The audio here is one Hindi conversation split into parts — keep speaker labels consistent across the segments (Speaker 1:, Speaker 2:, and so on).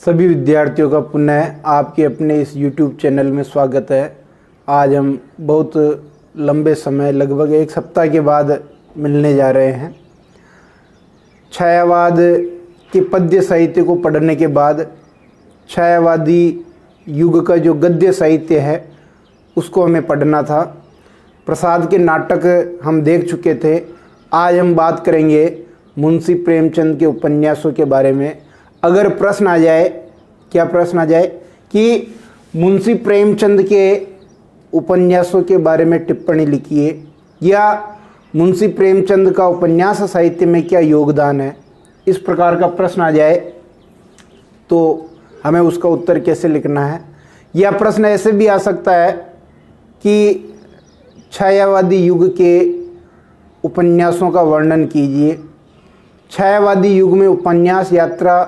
Speaker 1: सभी विद्यार्थियों का पुनः आपके अपने इस YouTube चैनल में स्वागत है। आज हम बहुत लंबे समय लगभग एक सप्ताह के बाद मिलने जा रहे हैं। छायावाद के पद्य साहित्य को पढ़ने के बाद छायावादी युग का जो गद्य साहित्य है उसको हमें पढ़ना था। प्रसाद के नाटक हम देख चुके थे। आज हम बात करेंगे मुंशी प्रेमचंद के उपन्यासों के बारे में। अगर प्रश्न आ जाए, क्या प्रश्न आ जाए कि मुंशी प्रेमचंद के उपन्यासों के बारे में टिप्पणी लिखिए या मुंशी प्रेमचंद का उपन्यास साहित्य में क्या योगदान है, इस प्रकार का प्रश्न आ जाए तो हमें उसका उत्तर कैसे लिखना है। या प्रश्न ऐसे भी आ सकता है कि छायावादी युग के उपन्यासों का वर्णन कीजिए, छायावादी युग में उपन्यास यात्रा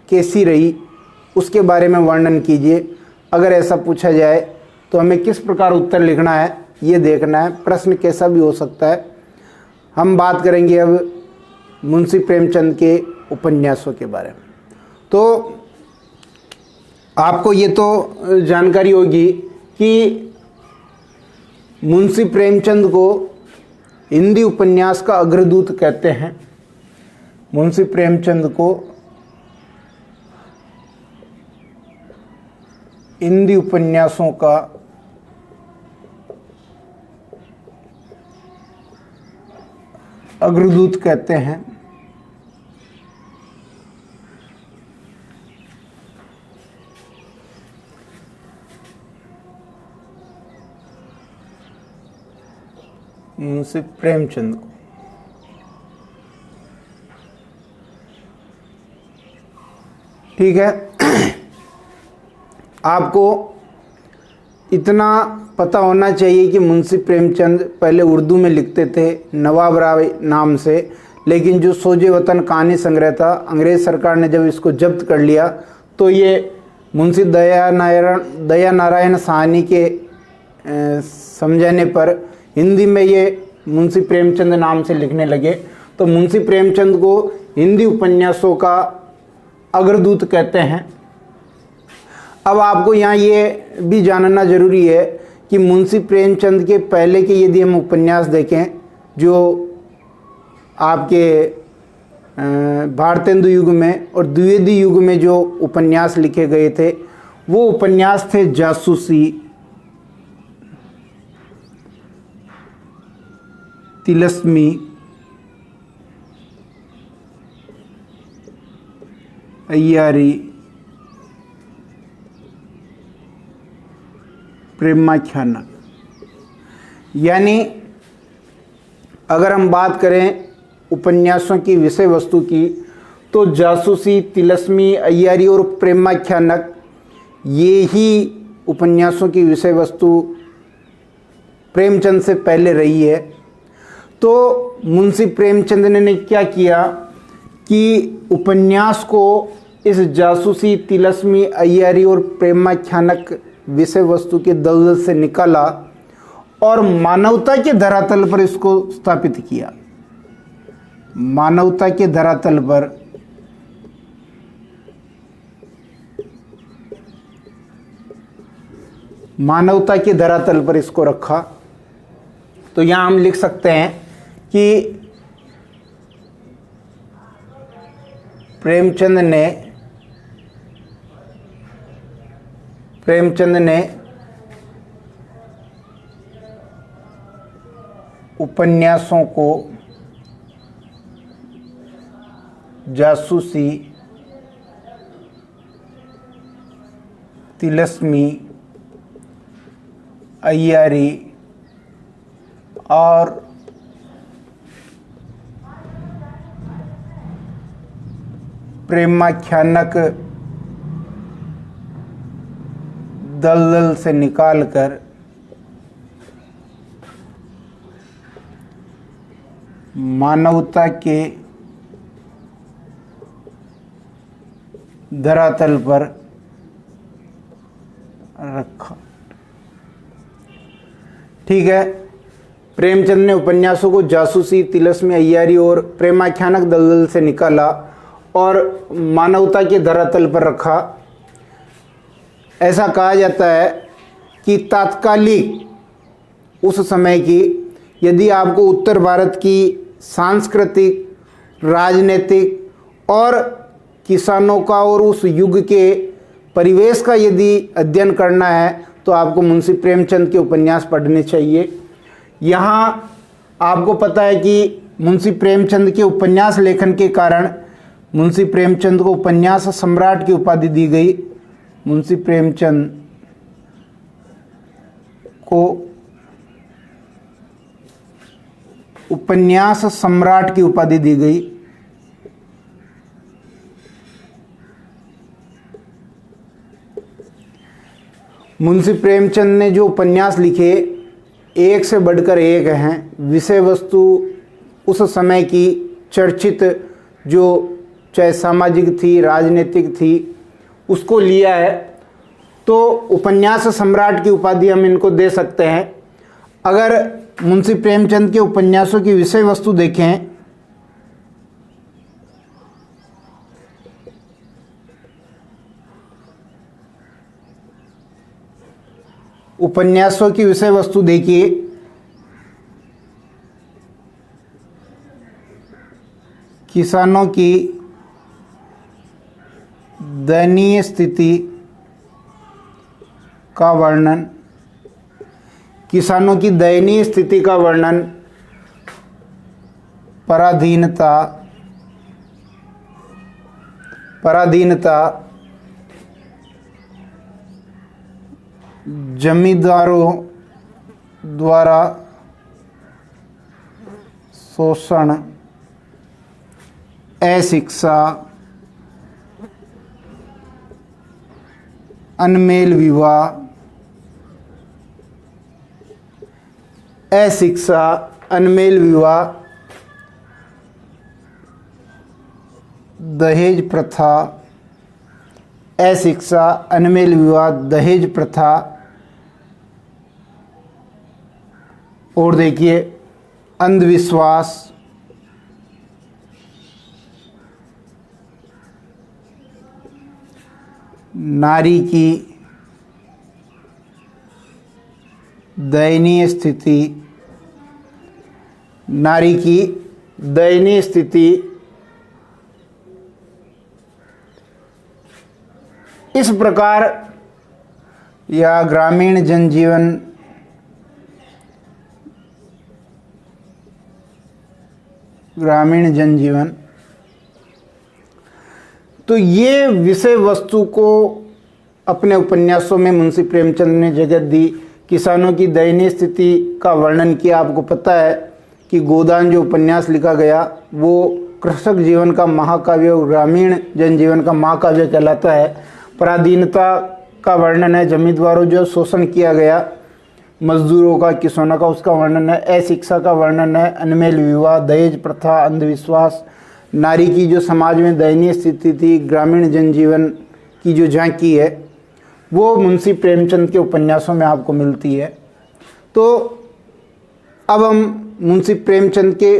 Speaker 1: कैसी रही उसके बारे में वर्णन कीजिए। अगर ऐसा पूछा जाए तो हमें किस प्रकार उत्तर लिखना है ये देखना है। प्रश्न कैसा भी हो सकता है। हम बात करेंगे अब मुंशी प्रेमचंद के उपन्यासों के बारे में। तो आपको ये तो जानकारी होगी कि मुंशी प्रेमचंद को हिंदी उपन्यास का अग्रदूत कहते हैं। मुंशी प्रेमचंद को हिंदी उपन्यासों का अग्रदूत कहते हैं। मुंशी प्रेमचंद को ठीक है। आपको इतना पता होना चाहिए कि मुंशी प्रेमचंद पहले उर्दू में लिखते थे नवाब राय नाम से, लेकिन जो सोजे वतन कहानी संग्रह था, अंग्रेज़ सरकार ने जब इसको जब्त कर लिया तो ये मुंशी दया नारायण साहनी के समझाने पर हिंदी में ये मुंशी प्रेमचंद नाम से लिखने लगे। तो मुंशी प्रेमचंद को हिंदी उपन्यासों का अग्रदूत कहते हैं। अब आपको यहाँ ये भी जानना जरूरी है कि मुंशी प्रेमचंद के पहले के यदि हम उपन्यास देखें जो आपके भारतेंदु युग में और द्विवेदी युग में जो उपन्यास लिखे गए थे, वो उपन्यास थे जासूसी, तिलस्मी, अय्यारी, प्रेमाख्यानक। यानी अगर हम बात करें उपन्यासों की विषय वस्तु की तो जासूसी, तिलस्मी, अय्यारी और प्रेमाख्यानक ये ही उपन्यासों की विषय वस्तु प्रेमचंद से पहले रही है। तो मुंशी प्रेमचंद ने क्या किया कि उपन्यास को इस जासूसी, तिलस्मी, अय्यारी और प्रेमाख्यानक विषय वस्तु के दलदल से निकाला और मानवता के धरातल पर इसको स्थापित किया। मानवता के धरातल पर इसको रखा। तो यहां हम लिख सकते हैं कि प्रेमचंद ने उपन्यासों को जासूसी, तिलस्मी, अय्यारी और प्रेमाख्यानक दलदल से निकालकर मानवता के धरातल पर रखा। ठीक है। प्रेमचंद ने उपन्यासों को जासूसी, तिलस्मी, अय्यारी और प्रेमाख्यानक दलदल से निकाला और मानवता के धरातल पर रखा। ऐसा कहा जाता है कि तात्कालिक उस समय की यदि आपको उत्तर भारत की सांस्कृतिक, राजनीतिक और किसानों का और उस युग के परिवेश का यदि अध्ययन करना है तो आपको मुंशी प्रेमचंद के उपन्यास पढ़ने चाहिए। यहाँ आपको पता है कि मुंशी प्रेमचंद के उपन्यास लेखन के कारण मुंशी प्रेमचंद को उपन्यास सम्राट की उपाधि दी गई। मुंशी प्रेमचंद को उपन्यास सम्राट की उपाधि दी गई। मुंशी प्रेमचंद ने जो उपन्यास लिखे एक से बढ़कर एक हैं। विषय वस्तु उस समय की चर्चित जो चाहे सामाजिक थी, राजनीतिक थी, उसको लिया है, तो उपन्यास सम्राट की उपाधि हम इनको दे सकते हैं। अगर मुंशी प्रेमचंद के उपन्यासों की विषय वस्तु देखें उपन्यासों की विषय वस्तु देखिए, किसानों की दयनीय स्थिति का वर्णन, किसानों की दयनीय स्थिति का वर्णन, पराधीनता, जमींदारों द्वारा शोषण, अशिक्षा, अनमेल विवाह, अशिक्षा, अनमेल विवाह, दहेज प्रथा, अशिक्षा, अनमेल विवाह, दहेज प्रथा। और देखिए अंधविश्वास, नारी की दयनीय स्थिति, नारी की दयनीय स्थिति। इस प्रकार या ग्रामीण जनजीवन, ग्रामीण जनजीवन, तो ये विषय वस्तु को अपने उपन्यासों में मुंशी प्रेमचंद ने जगह दी। किसानों की दयनीय स्थिति का वर्णन किया। आपको पता है कि गोदान जो उपन्यास लिखा गया वो कृषक जीवन का महाकाव्य और ग्रामीण जनजीवन का महाकाव्य कहलाता है। पराधीनता का वर्णन है, जमींदारों जो शोषण किया गया मजदूरों का, किसानों का, उसका वर्णन है। अशिक्षा का वर्णन है, अनमेल विवाह, दहेज प्रथा, अंधविश्वास, नारी की जो समाज में दयनीय स्थिति थी, ग्रामीण जनजीवन की जो झांकी है वो मुंशी प्रेमचंद के उपन्यासों में आपको मिलती है। तो अब हम मुंशी प्रेमचंद के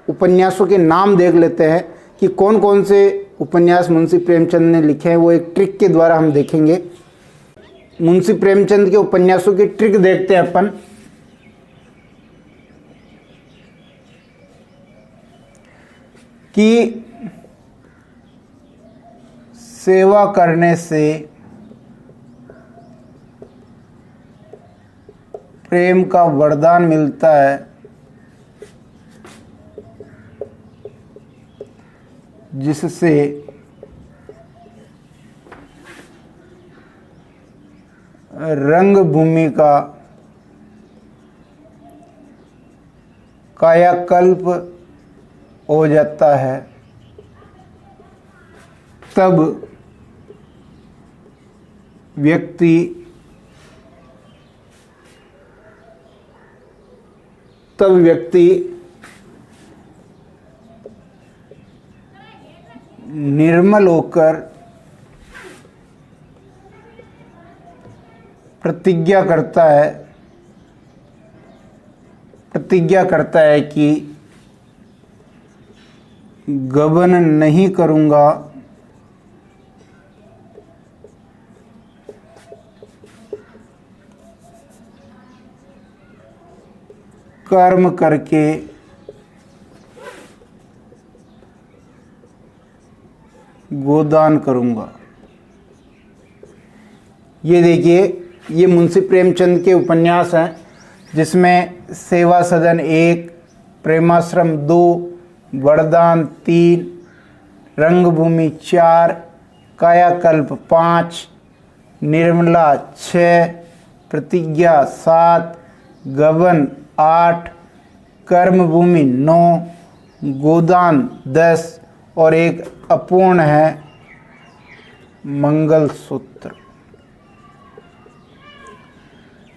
Speaker 1: उपन्यासों के नाम देख लेते हैं कि कौन कौन से उपन्यास मुंशी प्रेमचंद ने लिखे हैं। वो एक ट्रिक के द्वारा हम देखेंगे। मुंशी प्रेमचंद के उपन्यासों की ट्रिक देखते हैं अपन। कि सेवा करने से प्रेम का वरदान मिलता है, जिससे रंगभूमि का कायाकल्प हो जाता है, तब व्यक्ति निर्मल होकर प्रतिज्ञा करता है कि गबन नहीं करूँगा, कर्म करके गोदान करूँगा। ये देखिए, ये मुंशी प्रेमचंद के उपन्यास हैं जिसमें सेवा सदन 1, प्रेमाश्रम 2, वरदान 3, रंगभूमि 4, कायाकल्प 5, निर्मला 6, प्रतिज्ञा 7, गबन 8, कर्मभूमि 9, गोदान 10 और एक अपूर्ण है मंगलसूत्र।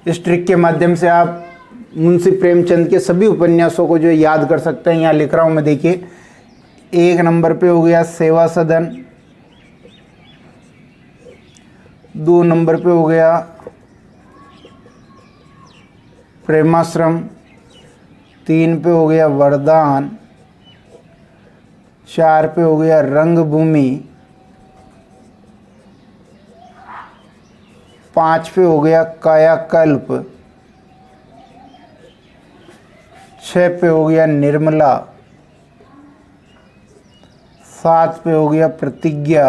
Speaker 1: इस ट्रिक के माध्यम से आप मुंशी प्रेमचंद के सभी उपन्यासों को जो याद कर सकते हैं। यहाँ लिख रहा हूँ मैं, देखिए 1 नंबर पे हो गया सेवा सदन, 2 नंबर पे हो गया प्रेमाश्रम, 3 पे हो गया वरदान, 4 पे हो गया रंगभूमि, 5 पे हो गया कायाकल्प, 6 पे हो गया निर्मला, 7 पे हो गया प्रतिज्ञा,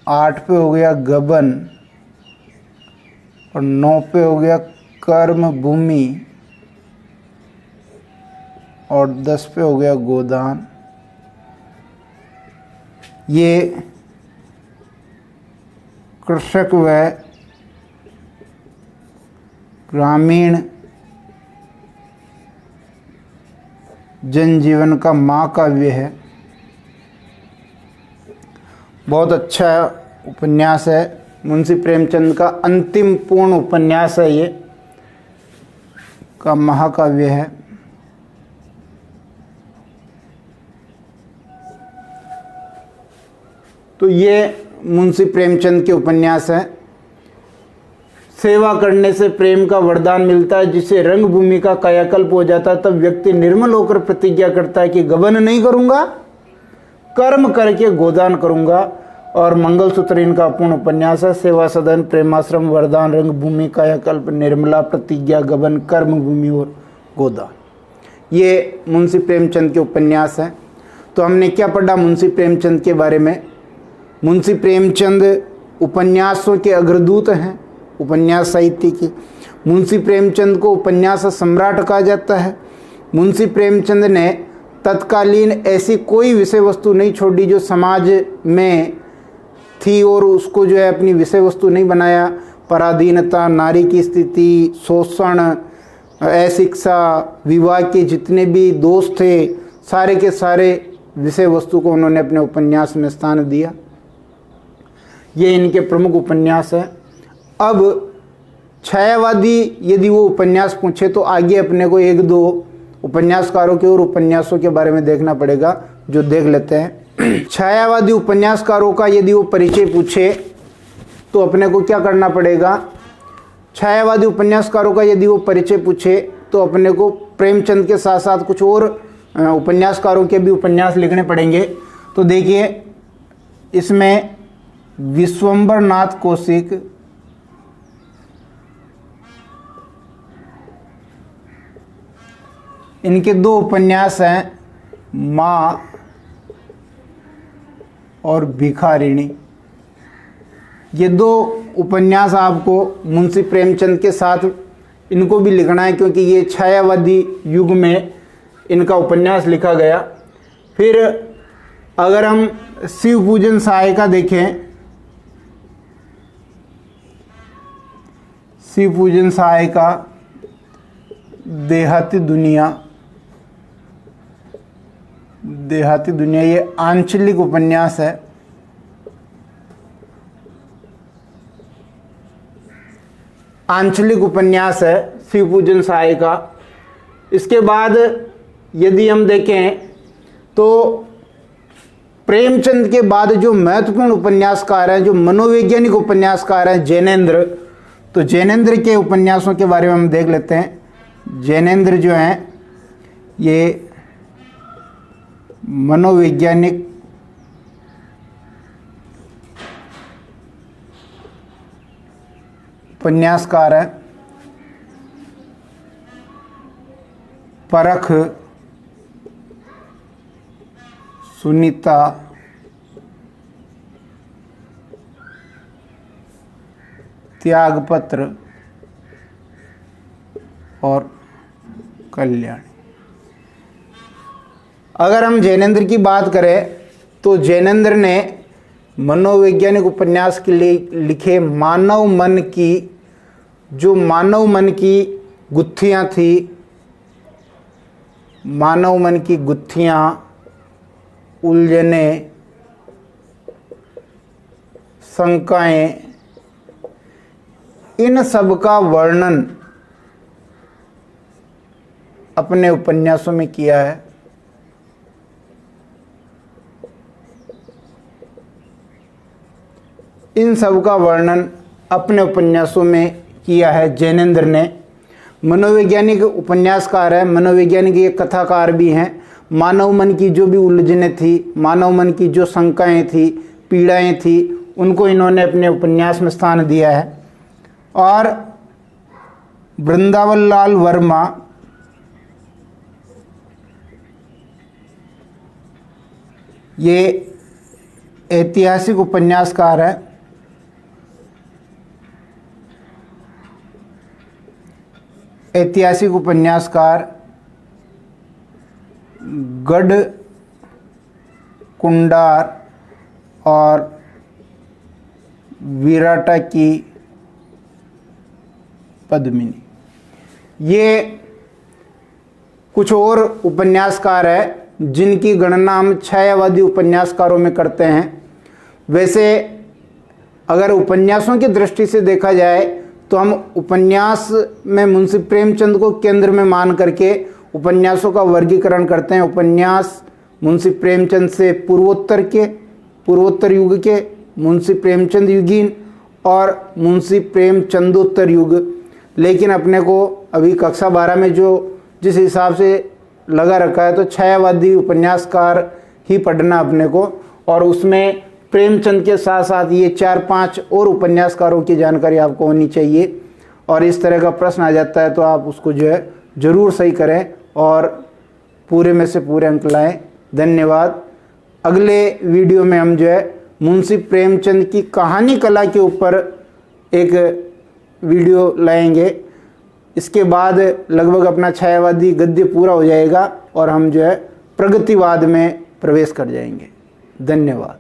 Speaker 1: 8 पे हो गया गबन और 9 पे हो गया कर्म भूमि और 10 पे हो गया गोदान। ये कृषक व ग्रामीण जनजीवन का महाकाव्य है। बहुत अच्छा उपन्यास है, मुंशी प्रेमचंद का अंतिम पूर्ण उपन्यास है, ये का महाकाव्य है। तो ये मुंशी प्रेमचंद के उपन्यास हैं। सेवा करने से प्रेम का वरदान मिलता है, जिससे रंगभूमि का कायाकल्प हो जाता है। तब व्यक्ति निर्मल होकर प्रतिज्ञा करता है कि गबन नहीं करूंगा, कर्म करके गोदान करूंगा। और मंगलसूत्र इनका अपूर्ण उपन्यास है। सेवा सदन, प्रेमाश्रम, वरदान, रंगभूमि, कायाकल्प, निर्मला, प्रतिज्ञा, गबन, कर्मभूमि और गोदान, ये मुंशी प्रेमचंद के उपन्यास हैं। तो हमने क्या पढ़ा मुंशी प्रेमचंद के बारे में? मुंशी प्रेमचंद उपन्यासों के अग्रदूत हैं, उपन्यास साहित्य के। मुंशी प्रेमचंद को उपन्यास सम्राट कहा जाता है। मुंशी प्रेमचंद ने तत्कालीन ऐसी कोई विषय वस्तु नहीं छोड़ी जो समाज में थी और उसको जो है अपनी विषय वस्तु नहीं बनाया। पराधीनता, नारी की स्थिति, शोषण, अशिक्षा, विवाह के जितने भी दोष थे, सारे के सारे विषय वस्तु को उन्होंने अपने उपन्यास में स्थान दिया। ये इनके प्रमुख उपन्यास है। अब छायावादी यदि वो उपन्यास पूछे तो आगे अपने को 1-2 उपन्यासकारों के और उपन्यासों के बारे में देखना पड़ेगा, जो देख लेते हैं। छायावादी उपन्यासकारों का यदि वो परिचय पूछे तो अपने को क्या करना पड़ेगा? छायावादी उपन्यासकारों का यदि वो परिचय पूछे तो अपने को प्रेमचंद के साथ साथ कुछ और उपन्यासकारों के भी उपन्यास लिखने पड़ेंगे। तो देखिए, इसमें विश्वंभर नाथ कौशिक, इनके 2 उपन्यास हैं, माँ और भिखारिणी। ये 2 उपन्यास आपको मुंशी प्रेमचंद के साथ इनको भी लिखना है, क्योंकि ये छायावादी युग में इनका उपन्यास लिखा गया। फिर अगर हम शिव पूजन सहायिका देखें, शिव पूजन सहायिका, देहाती दुनिया, देहाती दुनिया, ये आंचलिक उपन्यास है। आंचलिक उपन्यास है शिव पूजन सहायिका। इसके बाद यदि हम देखें तो प्रेमचंद के बाद जो महत्वपूर्ण उपन्यासकार हैं, जो मनोवैज्ञानिक उपन्यासकार हैं, जैनेन्द्र, तो जैनेन्द्र के उपन्यासों के बारे में हम देख लेते हैं। जैनेन्द्र जो हैं, ये मनोवैज्ञानिक उपन्यासकार है। परख सुनीता त्यागपत्र और कल्याणी। अगर हम जैनेंद्र की बात करें तो जैनेंद्र ने मनोवैज्ञानिक उपन्यास के लिए लिखे मानव मन की गुत्थियाँ थी, मानव मन की गुत्थियाँ, उलझने, शंकाएं, इन सब का वर्णन अपने उपन्यासों में किया है। इन सब का वर्णन अपने उपन्यासों में किया है जैनेंद्र ने। मनोवैज्ञानिक उपन्यासकार है, मनोवैज्ञानिक ये कथाकार भी हैं। मानव मन की जो भी उलझनें थी, मानव मन की जो शंकाएं थी, पीड़ाएं थी, उनको इन्होंने अपने उपन्यास में स्थान दिया है। और वृंदावन लाल वर्मा ये ऐतिहासिक उपन्यासकार है। ऐतिहासिक उपन्यासकार गढ़ कुंडार और विराटा की पद्मिनी, ये कुछ और उपन्यासकार है जिनकी गणना हम छायावादी उपन्यासकारों में करते हैं। वैसे अगर उपन्यासों की दृष्टि से देखा जाए तो हम उपन्यास में मुंशी प्रेमचंद को केंद्र में मान करके उपन्यासों का वर्गीकरण करते हैं। उपन्यास मुंशी प्रेमचंद से पूर्वोत्तर युग के, मुंशी प्रेमचंद युगीन और मुंशी प्रेमचंदोत्तर युग। लेकिन अपने को अभी कक्षा 12 में जिस हिसाब से लगा रखा है तो छायावादी उपन्यासकार ही पढ़ना अपने को, और उसमें प्रेमचंद के साथ साथ ये 4-5 और उपन्यासकारों की जानकारी आपको होनी चाहिए। और इस तरह का प्रश्न आ जाता है तो आप उसको ज़रूर सही करें और पूरे में से पूरे अंक लाएं। धन्यवाद। अगले वीडियो में हम मुंशी प्रेमचंद की कहानी कला के ऊपर एक वीडियो लाएंगे। इसके बाद लगभग अपना छायावादी गद्य पूरा हो जाएगा और हम प्रगतिवाद में प्रवेश कर जाएंगे। धन्यवाद।